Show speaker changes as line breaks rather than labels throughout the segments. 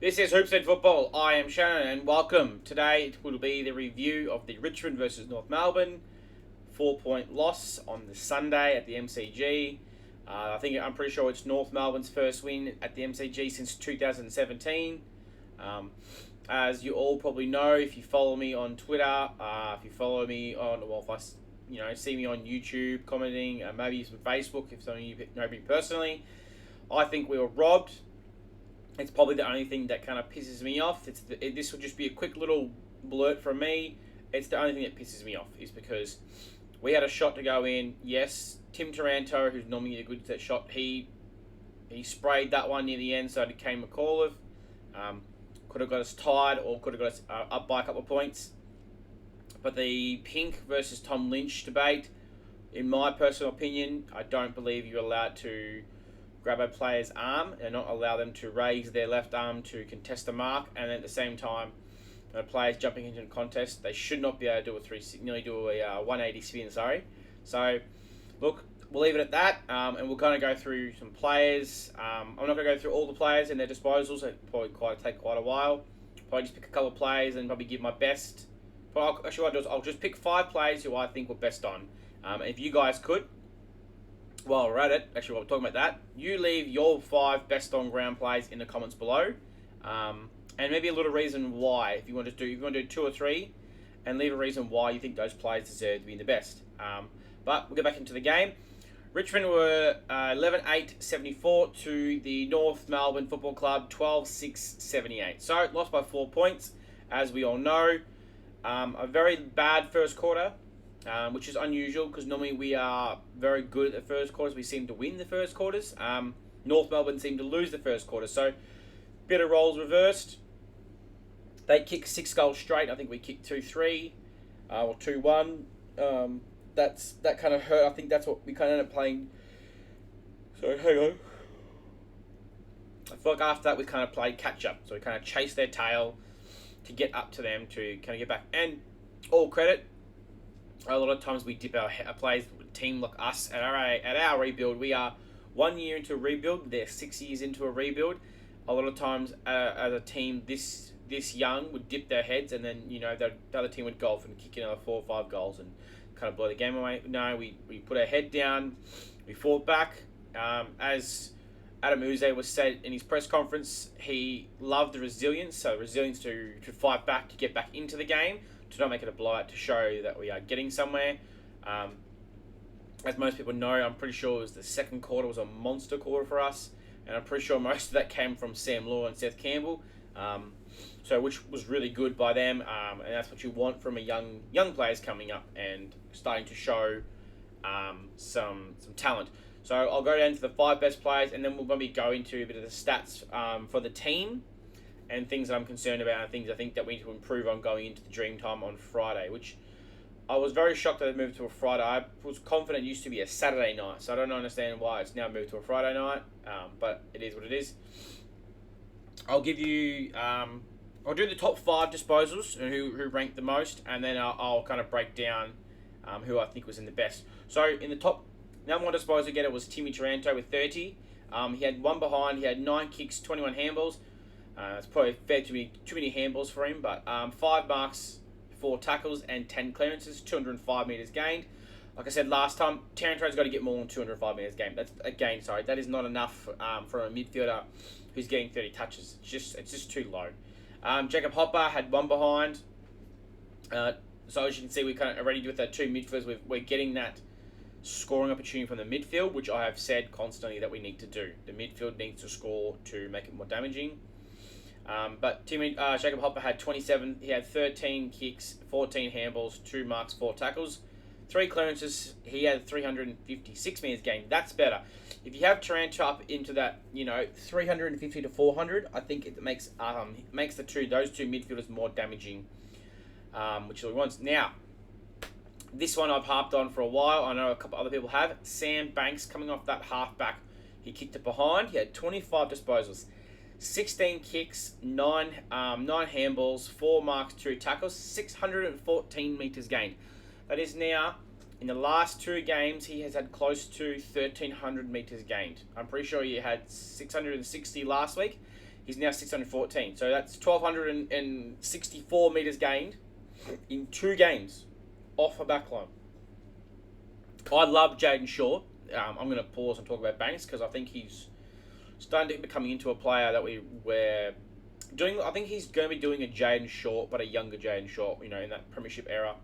This is Hoops and Football. I am Shannon and welcome. Today it will be the review of the Richmond versus North Melbourne 4-point loss on the Sunday at the MCG. I'm pretty sure it's North Melbourne's first win at the MCG since 2017. As you all probably know, if you follow me on Twitter, if you follow me on, see me on YouTube commenting, maybe some Facebook, if some of you know me personally, I think we were robbed. It's probably the only thing that kind of pisses me off. This will just be a quick little blurt from me. It's the only thing that pisses me off is because we had a shot to go in. Yes, Tim Taranto, who's normally a good at that shot, he sprayed that one near the end, so it became a call of. Could have got us tied or could have got us up by a couple of points. But the Pink versus Tom Lynch debate, in my personal opinion, I don't believe you're allowed to grab a player's arm and not allow them to raise their left arm to contest the mark, and at the same time, when a player's jumping into a contest, they should not be able to do a 180 spin. So, look, we'll leave it at that, and we'll kind of go through some players. I'm not going to go through all the players and their disposals. It probably take quite a while. Probably just pick a couple of players and probably give my best. But actually, what I'll do is I'll just pick 5 players who I think were best on. If you guys could, while we're at it, actually, while we're talking about that, you leave your 5 best on ground plays in the comments below, and maybe a little reason why. If you want to do 2 or 3, and leave a reason why you think those players deserve to be the best. But we'll get back into the game. Richmond were 11-8-74 to the North Melbourne Football Club 12-6-78. So lost by 4 points, as we all know. A very bad first quarter. Which is unusual because normally we are very good at the first quarters. We seem to win the first quarters. North Melbourne seemed to lose the first quarter. So, bit of roles reversed. They kicked 6 goals straight. I think we kicked 2-3 or 2-1. That kind of hurt. I think that's what we kind of ended up playing. Sorry, hang on. I feel like after that we kind of played catch up. So we kind of chased their tail to get up to them to kind of get back. And all credit. A lot of times we dip our players, team like us at our rebuild. We are 1 year into a rebuild. They're 6 years into a rebuild. A lot of times, as a team this young, would dip their heads, and then the other team would go off and kick another 4 or 5 goals and kind of blow the game away. No, we put our head down. We fought back. As Adam Uze was said in his press conference, he loved the resilience. So resilience to fight back, to get back into the game, to not make it a blowout, to show that we are getting somewhere. As most people know, I'm pretty sure it was the second quarter was a monster quarter for us, and I'm pretty sure most of that came from Sam Law and Seth Campbell, which was really good by them, and that's what you want from a young players coming up and starting to show some talent. So I'll go down to the 5 best players, and then we'll maybe go into a bit of the stats for the team, and things that I'm concerned about, and things I think that we need to improve on going into the Dream Time on Friday, which I was very shocked that it moved to a Friday. I was confident it used to be a Saturday night, so I don't understand why it's now moved to a Friday night, but it is what it is. I'll give you, I'll do the top 5 disposals and who ranked the most, and then I'll kind of break down who I think was in the best. So in the top, number 1 disposal getter was Timmy Taranto with 30. He had 1 behind, he had 9 kicks, 21 handballs. It's probably fair to be too many handballs for him, but 5 marks, 4 tackles, and 10 clearances, 205 metres gained. Like I said last time, Taranto's got to get more than 205 metres gained. That is not enough for a midfielder who's getting 30 touches. It's just too low. Jacob Hopper had 1 behind. So as you can see, we kind of already with that 2 midfielders, we're getting that scoring opportunity from the midfield, which I have said constantly that we need to do. The midfield needs to score to make it more damaging. But Jacob Hopper had 27. He had 13 kicks, 14 handballs, 2 marks, 4 tackles, 3 clearances. He had 356 metres gained. That's better. If you have Taranto up into that, 350 to 400, I think it makes those two midfielders more damaging, which he wants. Now, this one I've harped on for a while. I know a couple other people have. Sam Banks coming off that halfback. He kicked it behind. He had 25 disposals. 16 kicks, 9 handballs, 4 marks, 2 tackles, 614 metres gained. That is now, in the last 2 games, he has had close to 1,300 metres gained. I'm pretty sure he had 660 last week. He's now 614. So that's 1,264 metres gained in 2 games off a backline. I love Jaden Shaw. I'm going to pause and talk about Banks because I think he's starting to becoming into a player that we're doing. I think he's going to be doing a Jaden Shaw, but a younger Jaden Shaw, in that premiership era.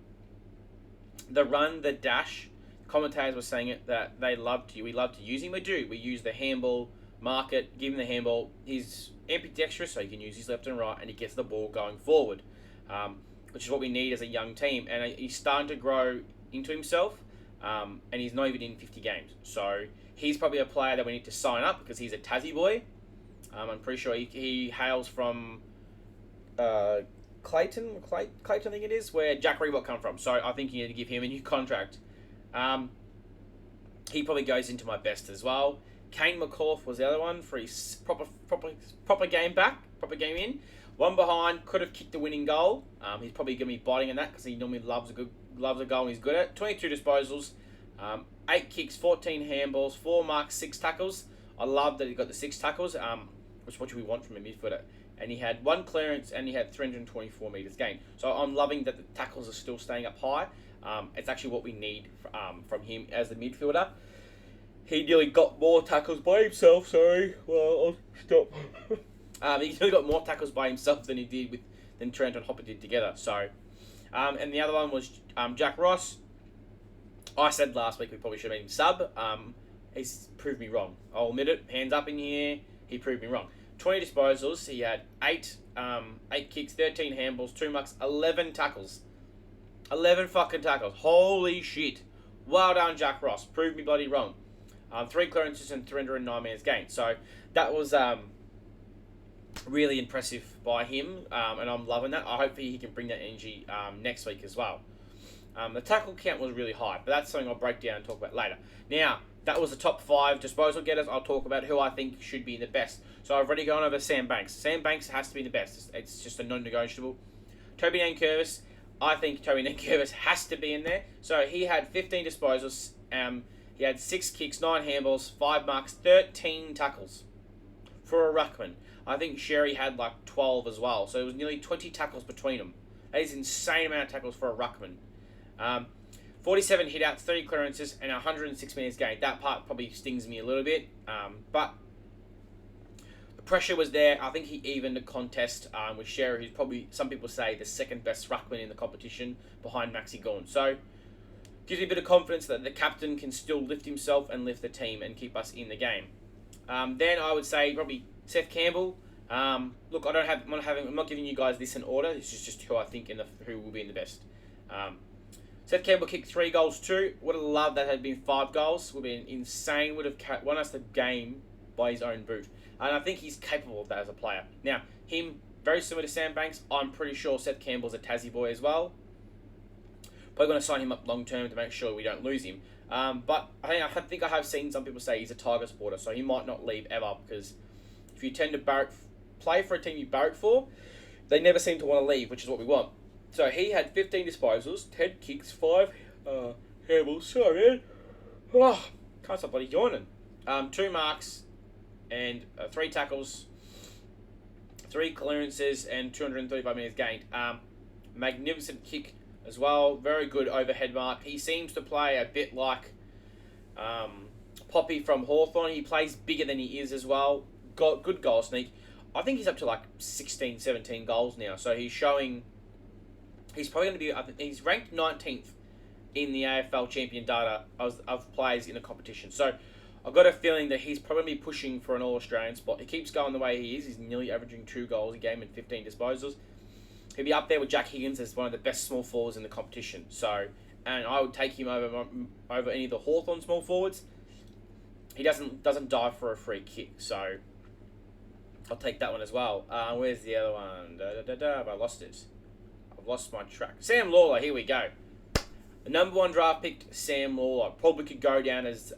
The run, the dash, commentators were saying it that we love to use him. We do. We use the handball, mark it, give him the handball. He's ambidextrous, so he can use his left and right, and he gets the ball going forward, which is what we need as a young team. And he's starting to grow into himself, and he's not even in 50 games. So he's probably a player that we need to sign up because he's a Tassie boy. I'm pretty sure he hails from Clayton, I think it is, where Jack Reebok come from. So I think you need to give him a new contract. He probably goes into my best as well. Kane McCourt was the other one for his proper game in. One behind, could have kicked the winning goal. He's probably going to be biting in that because he normally loves a goal and he's good at it. 22 disposals, 8 kicks, 14 handballs, 4 marks, 6 tackles. I love that he got the 6 tackles, which is what we want from a midfielder. And he had 1 clearance and he had 324 metres gained. So I'm loving that the tackles are still staying up high. It's actually what we need from him as the midfielder. He nearly got more tackles by himself. Sorry, well, I'll stop. He nearly got more tackles by himself than he did than Trent and Hopper did together. So, and the other one was Jack Ross. I said last week we probably should have made him sub. He's proved me wrong. I'll admit it. Hands up in here. He proved me wrong. 20 disposals. He had 8 kicks, 13 handballs, 2 mucks, 11 tackles. 11 fucking tackles. Holy shit. Well done, Jack Ross. Proved me bloody wrong. 3 clearances and 309 metres gained. So that was really impressive by him, and I'm loving that. I hope he can bring that energy next week as well. The tackle count was really high, but that's something I'll break down and talk about later. Now, that was the top 5 disposal getters. I'll talk about who I think should be in the best. So I've already gone over Sam Banks. Sam Banks has to be the best. It's just a non-negotiable. Toby Nankervis, I think Toby Nankervis has to be in there. So he had 15 disposals. He had 6 kicks, 9 handballs, 5 marks, 13 tackles for a ruckman. I think Sherry had like 12 as well. So it was nearly 20 tackles between them. That is an insane amount of tackles for a ruckman. 47 hit-outs, 3 clearances, and 106 metres gained. That part probably stings me a little bit. But the pressure was there. I think he evened the contest with Sherry, who's probably, some people say, the second best ruckman in the competition behind Maxi Gawn. So gives me a bit of confidence that the captain can still lift himself and lift the team and keep us in the game. Then I would say probably Seth Campbell. Look, I'm not giving you guys this in order. This is just who I think who will be in the best. Seth Campbell kicked 3 goals too. Would have loved that had been 5 goals. Would have been insane. Would have won us the game by his own boot. And I think he's capable of that as a player. Now, him, very similar to Sam Banks. I'm pretty sure Seth Campbell's a Tassie boy as well. Probably going to sign him up long term to make sure we don't lose him. But I think I have seen some people say he's a Tiger supporter, so he might not leave ever, because if you tend to play for a team you barrack for, they never seem to want to leave, which is what we want. So he had 15 disposals, 10 kicks, 5 handballs. Sorry, man. Oh, can't stop bloody yawning. 2 marks and 3 tackles, 3 clearances, and 235 metres gained. Magnificent kick as well. Very good overhead mark. He seems to play a bit like Poppy from Hawthorn. He plays bigger than he is as well. Got good goal sneak. I think he's up to like 16, 17 goals now. So he's showing... He's probably going to be... He's ranked 19th in the AFL champion data of players in the competition. So I've got a feeling that he's probably pushing for an All-Australian spot. He keeps going the way he is. He's nearly averaging 2 goals a game and 15 disposals. He'll be up there with Jack Higgins as one of the best small forwards in the competition. So, and I would take him over any of the Hawthorn small forwards. He doesn't dive for a free kick. So I'll take that one as well. Where's the other one? Have I lost it? I've lost my track. Sam Lalor, here we go. The number 1 draft pick, Sam Lalor. Probably could go down as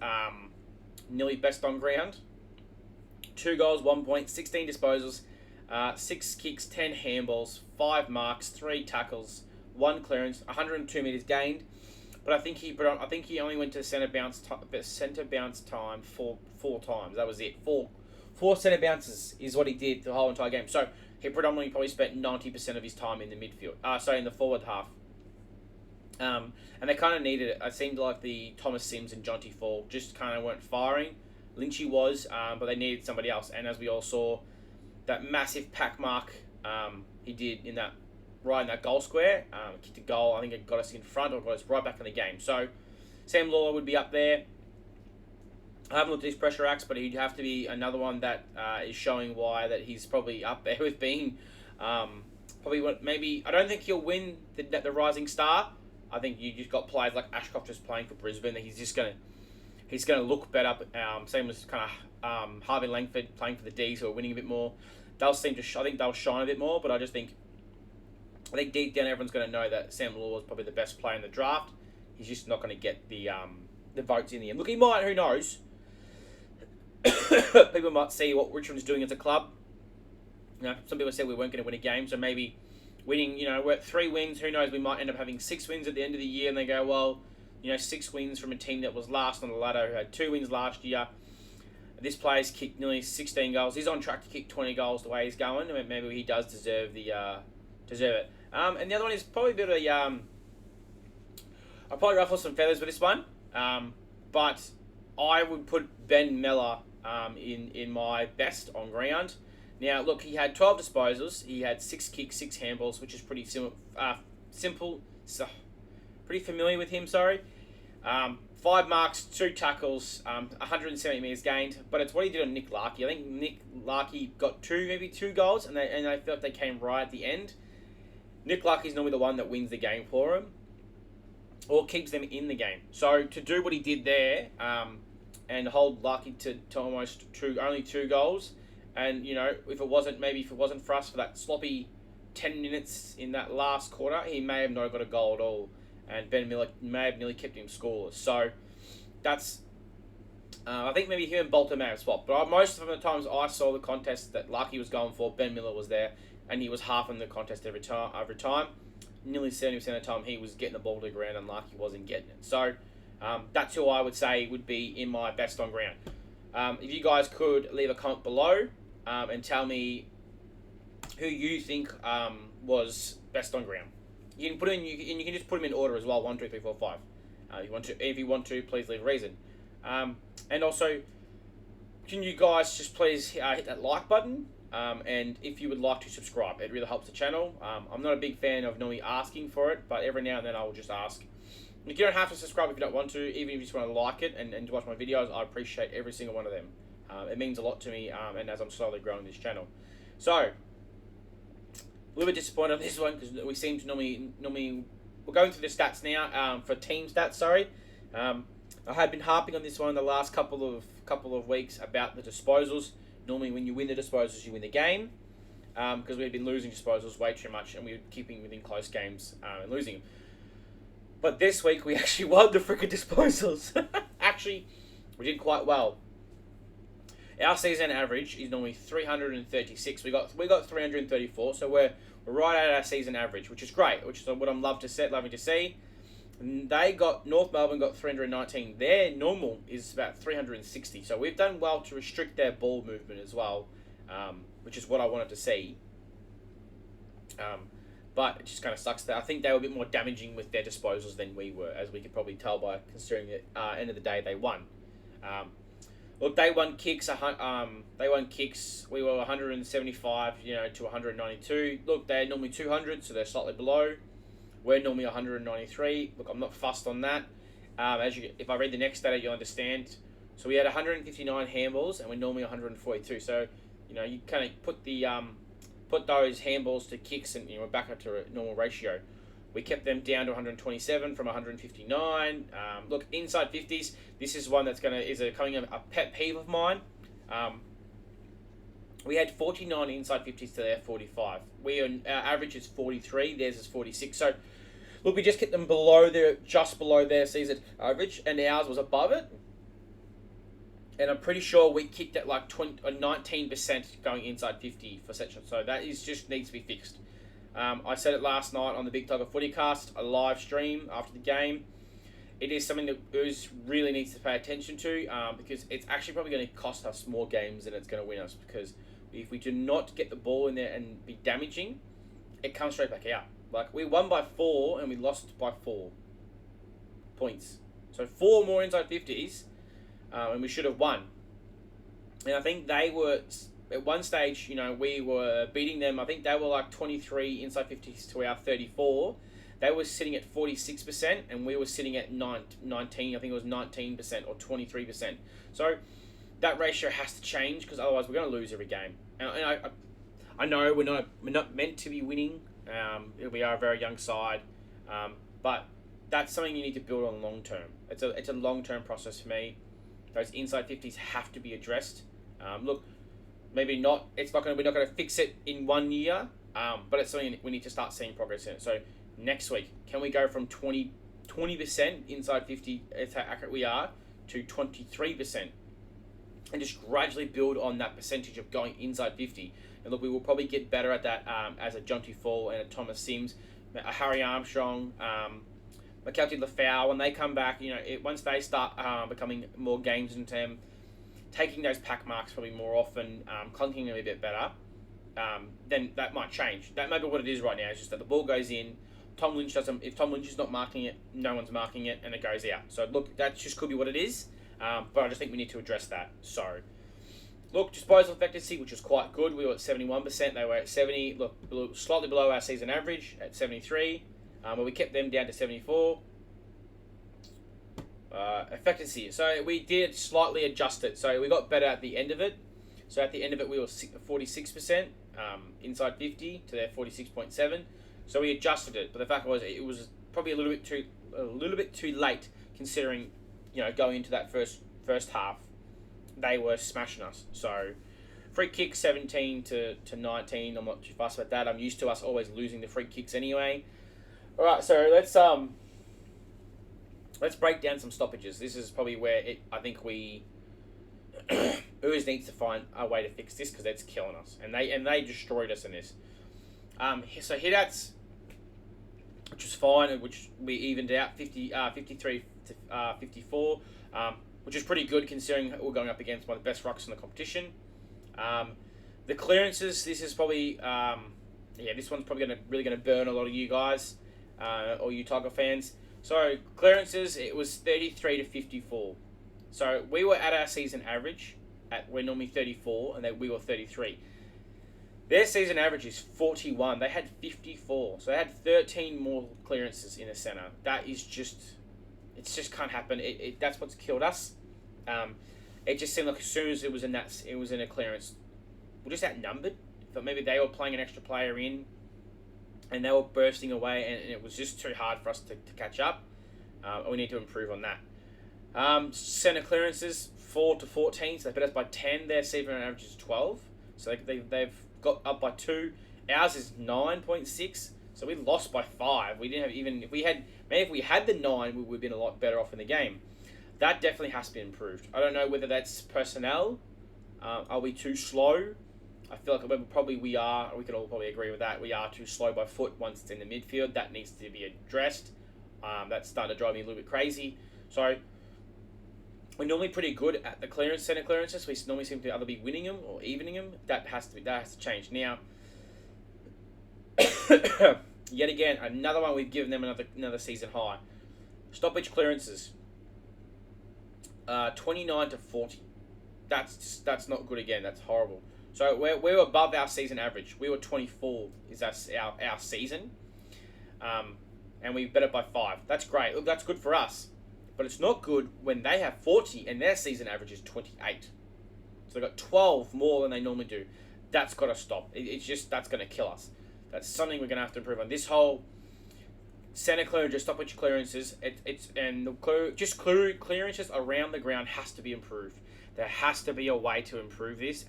nearly best on ground. 2 goals, 1 point, 16 disposals, 6 kicks, 10 handballs, 5 marks, 3 tackles, 1 clearance, 102 metres gained. But I think he only went to centre bounce time 4 times. That was it. 4 centre bounces is what he did the whole entire game. So he predominantly probably spent 90% of his time in the midfield. In the forward half. And they kind of needed it. It seemed like the Thomas Sims and Jonty Fall just kind of weren't firing. Lynchy was, but they needed somebody else. And as we all saw, that massive pack mark he did in that right in that goal square, kicked a goal. I think it got us in front or got us right back in the game. So Sam Lalor would be up there. I haven't looked at his pressure acts, but he'd have to be another one that is showing why that he's probably up there with being maybe. I don't think he'll win the Rising Star. I think you just got players like Ashcroft just playing for Brisbane that he's gonna look better. Same as kind of Harvey Langford playing for the D's who are winning a bit more. They'll seem to I think they'll shine a bit more, but I think deep down everyone's going to know that Sam Lalor is probably the best player in the draft. He's just not going to get the votes in the end. Look, he might. Who knows? People might see what Richmond's doing as a club. Some people said we weren't going to win a game, so maybe winning. We're at 3 wins. Who knows? We might end up having 6 wins at the end of the year, and they go, well, 6 wins from a team that was last on the ladder, who had 2 wins last year. This player's kicked nearly 16 goals. He's on track to kick 20 goals the way he's going. Maybe he does deserve it. And the other one is probably a bit of a I'll probably ruffle some feathers with this one. But I would put Ben Miller in my best on ground. Now, look, he had 12 disposals. He had 6 kicks, 6 handballs, which is pretty simple. So, pretty familiar with him, sorry. 5 marks, 2 tackles, 170 metres gained. But it's what he did on Nick Larkey. I think Nick Larkey got 2 goals, and I felt they came right at the end. Nick Larkey's normally the one that wins the game for him, or keeps them in the game. So to do what he did there, and hold Larkey to almost only 2 goals, and if it wasn't for us for that sloppy 10 minutes in that last quarter, he may have not got a goal at all, and Ben Miller may have nearly kept him scoreless. So that's I think maybe him and Bolton may have swapped, but most of the times I saw the contest that Larkey was going for, Ben Miller was there, and he was half in the contest every time. Nearly 70% of the time he was getting the ball to the ground and Larkey wasn't getting it. So that's who I would say would be in my best on ground. If you guys could leave a comment below and tell me who you think was best on ground. You can put in, you can just put them in order as well, 1, 2, 3, 4, 5. If you want to, please leave a reason. And also, can you guys just please hit that like button? And if you would like to subscribe, it really helps the channel. I'm not a big fan of normally asking for it, but every now and then I will just ask. You don't have to subscribe if you don't want to, even if you just want to like it and to watch my videos. I appreciate every single one of them. It means a lot to me, and as I'm slowly growing this channel. So, a little bit disappointed on this one because we seem to normally we're going through the stats now for team stats. Sorry, I had been harping on this one the last couple of weeks about the disposals. Normally, when you win the disposals, you win the game, because we had been losing disposals way too much, and we were keeping within close games and losing them. But this week, we actually won the freaking disposals. Actually, we did quite well. Our season average is normally 336. We got 334, so we're right at our season average, which is great, which is what I'm loving to see. And North Melbourne got 319. Their normal is about 360. So we've done well to restrict their ball movement as well, which is what I wanted to see. But it just kind of sucks that I think they were a bit more damaging with their disposals than we were, as we could probably tell by considering that end of the day they won. Look, they won kicks. We were 175, to 192. Look, they're normally 200, so they're slightly below. We're normally 193. Look, I'm not fussed on that. If I read the next data, you'll understand. So we had 159 handballs, and we're normally 142. So, you kind of put those handballs to kicks, and we're back up to a normal ratio. We kept them down to 127 from 159. Look, inside 50s. This is one that's coming a pet peeve of mine. We had 49 inside 50s to their 45. Our average is 43. Theirs is 46. So, look, we just kept them just below their season average, and ours was above it. And I'm pretty sure we kicked at like 19% going inside 50 for section. So that just needs to be fixed. I said it last night on the Big Tiger Footycast, a live stream after the game. it is something that Ooze really needs to pay attention to, because it's actually probably going to cost us more games than it's going to win us, because if we do not get the ball in there and be damaging, it comes straight back out. Like, we won by 4 and we lost by 4 points. So 4 more inside 50s, and we should have won. And I think they were, at one stage, we were beating them. I think they were like 23 inside 50s to our 34. They were sitting at 46%, and we were sitting at 19. I think it was 19% or 23%. So that ratio has to change, because otherwise we're going to lose every game. And I know we're not meant to be winning. We are a very young side, but that's something you need to build on long term. It's a long term process for me. Those inside 50s have to be addressed. Look, maybe not. We're not going to fix it in 1 year, but it's something we need to start seeing progress in. So next week, can we go from 20% inside 50, that's how accurate we are, to 23%, and just gradually build on that percentage of going inside 50. And look, we will probably get better at that as a Jonty Fall and a Thomas Sims, a Harry Armstrong, McKelty Lafau. When they come back, once they start becoming more games in term, taking those pack marks probably more often, clunking them a bit better, then that might change. That might be what it is right now. It's just that the ball goes in. Tom Lynch doesn't. If Tom Lynch is not marking it, no one's marking it, and it goes out. So look, that just could be what it is. But I just think we need to address that. So, look, disposal effectiveness, which was quite good. We were at 71%. They were at 70. Look, slightly below our season average at 73. But we kept them down to 74. Effectiveness. So we did slightly adjust it. So we got better at the end of it. So at the end of it, we were 46% inside 50 to their 46.7. So we adjusted it. But the fact was, it was probably a little bit too late, considering going into that first half, they were smashing us. So free kick 17 to 19. I'm not too fussed about that. I'm used to us always losing the free kicks anyway. All right, so let's break down some stoppages. This is probably where I think we Ooze needs to find a way to fix this, because it's killing us, and they destroyed us in this. So hit-outs, which was fine, which we evened out 53 to 54, which is pretty good considering we're going up against one of the best rucks in the competition. The clearances, this is probably this one's probably really going to burn a lot of you guys, or you Tiger fans. So clearances, it was 33 to 54. So we were at our season average. We're normally 34, and we were 33. Their season average is 41. They had 54. So they had 13 more clearances in the centre. That is just, it just can't happen. That's what's killed us. It just seemed like as soon as it was in a clearance, we're just outnumbered. But maybe they were playing an extra player in, and they were bursting away, and it was just too hard for us to catch up. We need to improve on that. Centre clearances, 4 to 14. So they beat us by 10. Their season average is 12. So they've got up by 2. Ours is 9.6. So we lost by 5. We didn't have even, if we had the 9, we would have been a lot better off in the game. That definitely has to be improved. I don't know whether that's personnel. Are we too slow? I feel like we are. We can all probably agree with that. We are too slow by foot once it's in the midfield. That needs to be addressed. That's starting to drive me a little bit crazy. So we're normally pretty good at the centre clearances. We normally seem to either be winning them or evening them. That has to change. Now, yet again, another one we've given them another season high. Stoppage clearances, 29 to 40. That's not good again. That's horrible. So we're above our season average. We were 24 is our season, and we bet it by 5. That's great. Look, that's good for us. But it's not good when they have 40 and their season average is 28. So they've got 12 more than they normally do. That's got to stop. That's going to kill us. That's something we're going to have to improve on. This whole centre clearance, stoppage clearances, clearances around the ground has to be improved. There has to be a way to improve this.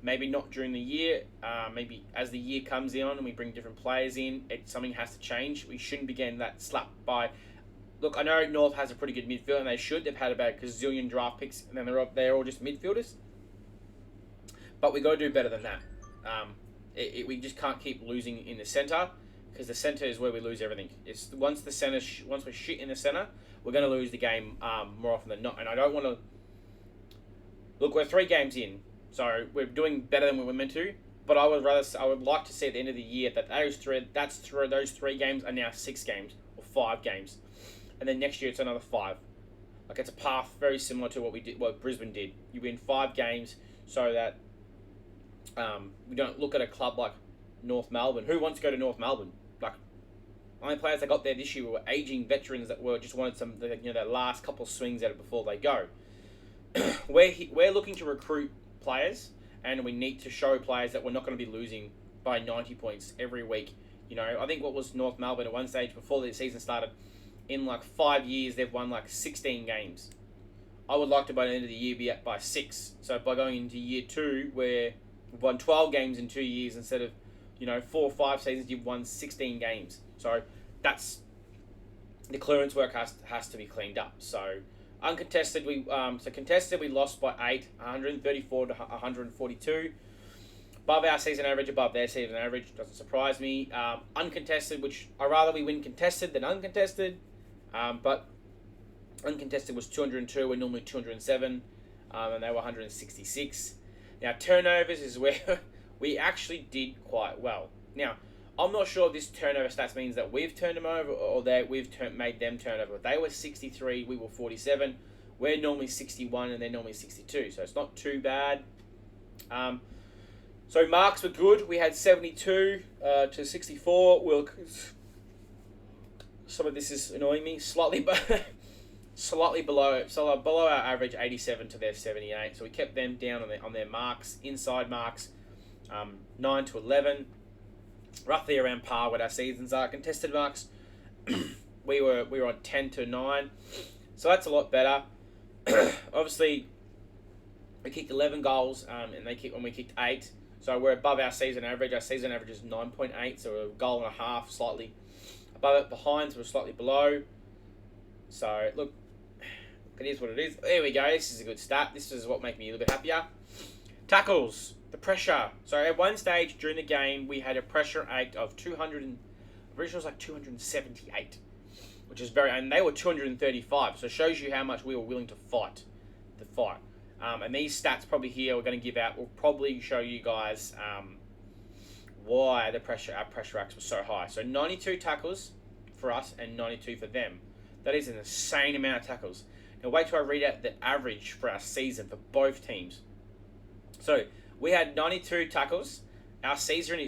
Maybe not during the year. Maybe as the year comes on and we bring different players in, something has to change. We shouldn't be getting that slapped by. Look, I know North has a pretty good midfield, and they should. They've had about a gazillion draft picks, and then they're all just midfielders. But we got to do better than that. We just can't keep losing in the centre. because the centre is where we lose everything. It's once we're shit in the centre, we're going to lose the game more often than not. And I don't want to look. We're 3 games in, so we're doing better than we were meant to. But I would like to see at the end of the year that those 3 games are now 6 games or 5 games, and then next year it's another 5. Like, it's a path very similar to what Brisbane did. You win 5 games so that we don't look at a club like North Melbourne. Who wants to go to North Melbourne? Like, only players that got there this year were aging veterans that just wanted that last couple of swings at it before they go. We're looking to recruit players, and we need to show players that we're not going to be losing by 90 points every week. I think what was North Melbourne at one stage before the season started, in like 5 years, they've won like 16 games. I would like to, by the end of the year, be at by 6. So by going into year 2, where we've won 12 games in 2 years instead of 4 or 5 seasons, you've won 16 games. So that's the clearance work has to be cleaned up. So uncontested, contested, we lost by 8, 134 to 142. Above our season average, above their season average, doesn't surprise me. Uncontested, which I rather we win contested than uncontested. But uncontested was 202, we're normally 207, and they were 166. Now, turnovers is where we actually did quite well. Now, I'm not sure if this turnover stats means that we've turned them over or that we've made them turn over. They were 63, we were 47. We're normally 61 and they're normally 62, so it's not too bad. So marks were good. We had 72 to 64. Some of this is annoying me slightly, but slightly below our average, 87 to their 78. So we kept them down on their marks, inside marks, 9 to 11, roughly around par what our seasons are. Contested marks, we were on 10 to 9, so that's a lot better. Obviously, we kicked 11 goals, and we kicked 8. So we're above our season average. Our season average is 9.8, so we're a goal and a half, slightly above it. Behind, so we're slightly below. So, look, it is what it is. There we go. This is a good stat. This is what makes me a little bit happier. Tackles, the pressure. So at one stage during the game, we had a pressure rate of 200, originally it was like 278, which is and they were 235. So it shows you how much we were willing to fight. And these stats probably here we're going to give out will probably show you guys why our pressure racks were so high. So 92 tackles for us and 92 for them. That is an insane amount of tackles. Now wait till I read out the average for our season for both teams. So we had 92 tackles. Our season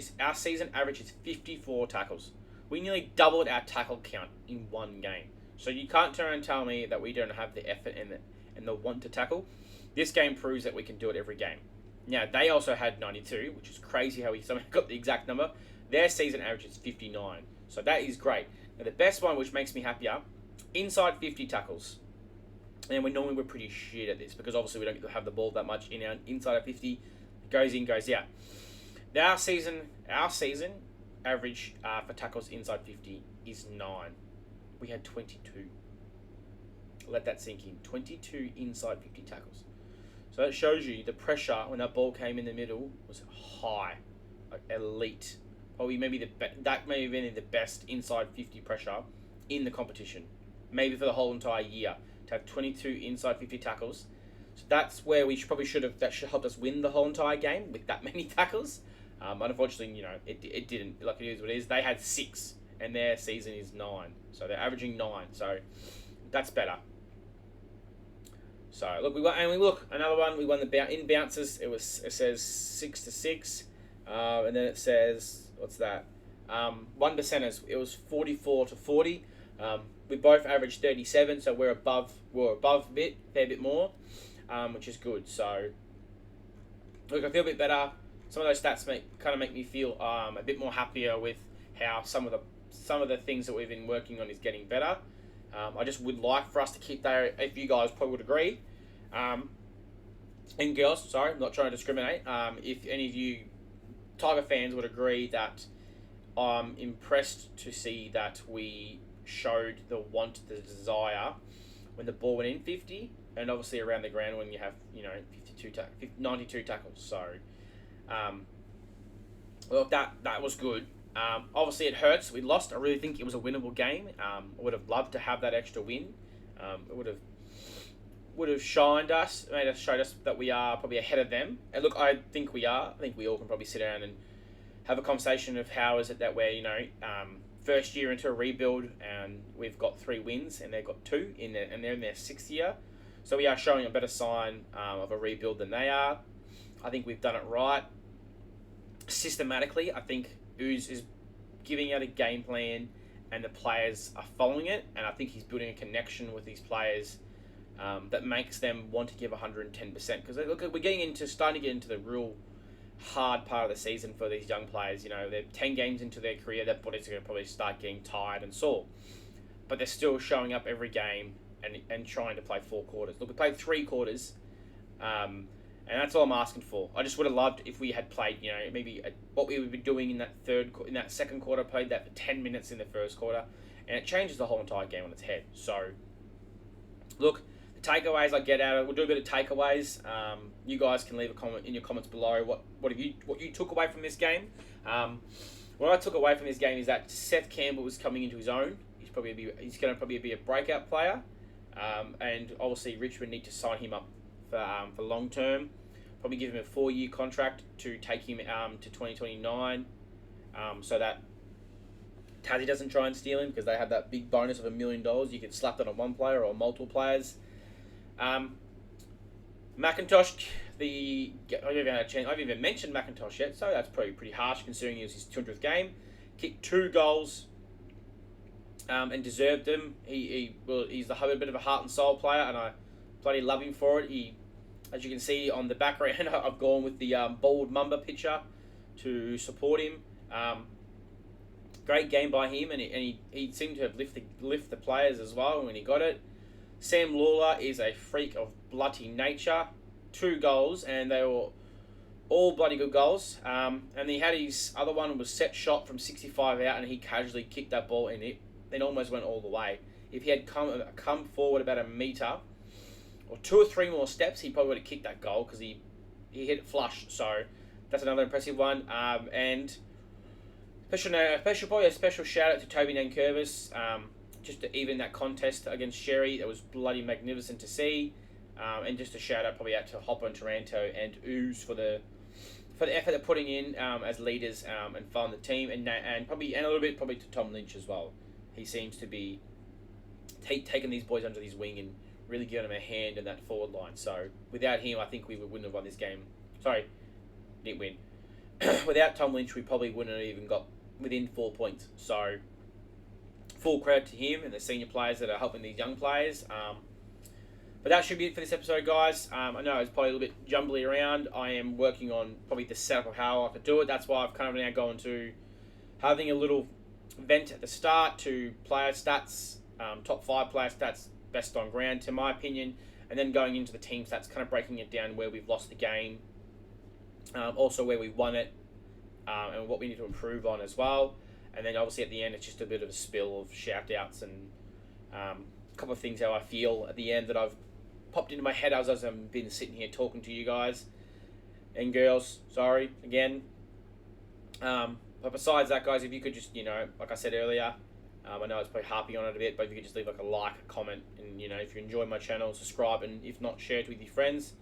average is 54 tackles. We nearly doubled our tackle count in one game. So you can't turn and tell me that we don't have the effort and the want to tackle. This game proves that we can do it every game. Now, they also had 92, which is crazy how we somehow got the exact number. Their season average is 59. So that is great. Now, the best one, which makes me happier, inside 50 tackles. And we're pretty shit at this because obviously we don't have the ball that much in our inside of 50. It goes in, goes out. Our season average for tackles inside 50 is 9. We had 22. Let that sink in. 22 inside 50 tackles. So that shows you the pressure when that ball came in the middle was high, like elite. Probably that may have been the best inside 50 pressure in the competition, maybe for the whole entire year. To have 22 inside 50 tackles, so that's where we should have helped us win the whole entire game with that many tackles. Unfortunately, it didn't. Like, it is what it is. They had 6, and their season is 9, so they're averaging 9. So that's better. So look, another one. We won in bounces. It says 6 to 6, and then it says what's that? 1%ers. It was 44 to 40. We both averaged 37, so we're above a fair bit more, which is good. So look, I feel a bit better. Some of those stats make me feel a bit more happier with how some of the things that we've been working on is getting better. I just would like for us to keep there, if you guys probably would agree. And girls, sorry, I'm not trying to discriminate. If any of you Tiger fans would agree that I'm impressed to see that we showed the desire when the ball went in 50, and obviously around the ground when you have 92 tackles. So, well, that was good. Obviously, it hurts. We lost. I really think it was a winnable game. I would have loved to have that extra win. It would have showed us that we are probably ahead of them. And look, I think we are. I think we all can probably sit down and have a conversation of how is it that we're first year into a rebuild and we've got 3 wins and they've got 2 and they're in their 6th year. So we are showing a better sign of a rebuild than they are. I think we've done it right. Systematically, I think Ooze is giving out a game plan and the players are following it. And I think he's building a connection with these players that makes them want to give 110%. Because look, we're starting to get into the real hard part of the season for these young players. They're 10 games into their career, their bodies are going to probably start getting tired and sore. But they're still showing up every game and trying to play 4 quarters. Look, we played 3 quarters, and that's all I'm asking for. I just would have loved if we had played, maybe what we would be doing in that second quarter, played that for 10 minutes in the first quarter, and it changes the whole entire game on its head. So, look, the takeaways I get out of it, we'll do a bit of takeaways. You guys can leave a comment in your comments below. What you took away from this game? What I took away from this game is that Seth Campbell was coming into his own. He's going to probably be a breakout player, and obviously Richmond need to sign him up for long term. Probably give him a 4-year contract to take him to 2029, so that Tassie doesn't try and steal him, because they have that big bonus of $1 million. You can slap that on one player or multiple players. McIntosh, I've even mentioned McIntosh yet, so that's pretty harsh considering it was his 200th game. Kicked 2 goals, and deserved them. He's a bit of a heart and soul player, and I bloody love him for it. As you can see on the background, I've gone with the bald Mamba picture to support him. Great game by him, and he seemed to have lift the players as well when he got it. Sam Lalor is a freak of bloody nature. 2 goals, and they were all bloody good goals. And he had his other one was set shot from 65 out, and he casually kicked that ball, and it almost went all the way. If he had come forward about a metre or 2 or 3 more steps, he probably would have kicked that goal, because he hit it flush. So that's another impressive one. And probably a special shout out to Toby Nankervis, just to even that contest against Sherry. It was bloody magnificent to see. And just a shout out probably out to Hopper and Taranto and Ooze for the effort they're putting in as leaders and following the team, and a little bit probably to Tom Lynch as well. He seems to be taking these boys under his wing and really giving them a hand in that forward line. So without him, I think we wouldn't have won this game. Sorry, didn't win. Without Tom Lynch, we probably wouldn't have even got within 4 points. So full credit to him and the senior players that are helping these young players. But that should be it for this episode, guys. I know it's probably a little bit jumbly around. I am working on probably the setup of how I could do it. That's why I've kind of now gone to having a little vent at the start to player stats, top 5 player stats, best on ground, to my opinion, and then going into the team stats, kind of breaking it down where we've lost the game, also where we've won it, and what we need to improve on as well. And then obviously at the end, it's just a bit of a spill of shout outs and a couple of things how I feel at the end that I've popped into my head as I've been sitting here talking to you guys and girls. Sorry again. But besides that, guys, if you could just, like I said earlier, I know it's probably harping on it a bit, but if you could just leave like a like, a comment, and if you enjoy my channel, subscribe, and if not, share it with your friends.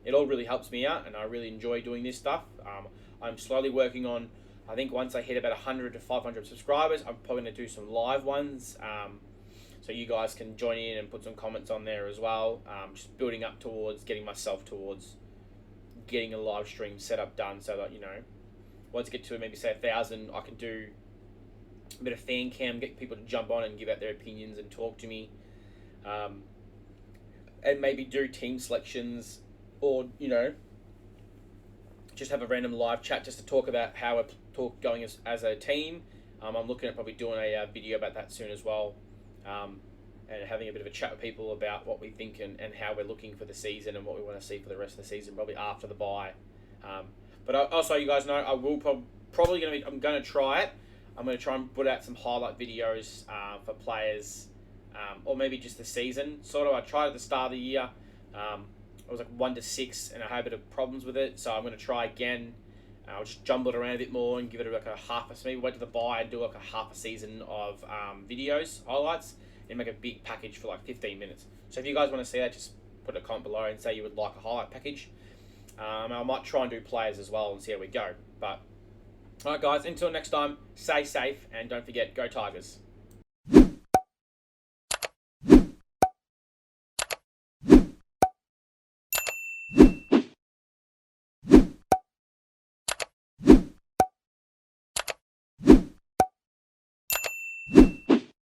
It all really helps me out, and I really enjoy doing this stuff. I'm slowly working on, I think once I hit about 100 to 500 subscribers, I'm probably going to do some live ones, so you guys can join in and put some comments on there as well. Just building up towards getting myself towards getting a live stream setup done, so that once I get to maybe say 1,000, I can do a bit of fan cam, get people to jump on and give out their opinions and talk to me, and maybe do team selections, or just have a random live chat just to talk about how we're going as a team. I'm looking at probably doing a video about that soon as well, and having a bit of a chat with people about what we think and how we're looking for the season and what we want to see for the rest of the season, probably after the bye. But also, you guys know, I will I'm going to try it. I'm going to try and put out some highlight videos for players, or maybe just the season. Sort of, I tried at the start of the year. It was like 1 to 6, and I had a bit of problems with it. So I'm going to try again I'll just jumble it around a bit more and give it like a maybe wait to the buy and do like a half a season of videos, highlights, and make a big package for like 15 minutes. So if you guys want to see that, just put a comment below and say you would like a highlight package. I might try and do players as well and see how we go. But, alright guys, until next time, stay safe and don't forget, go Tigers.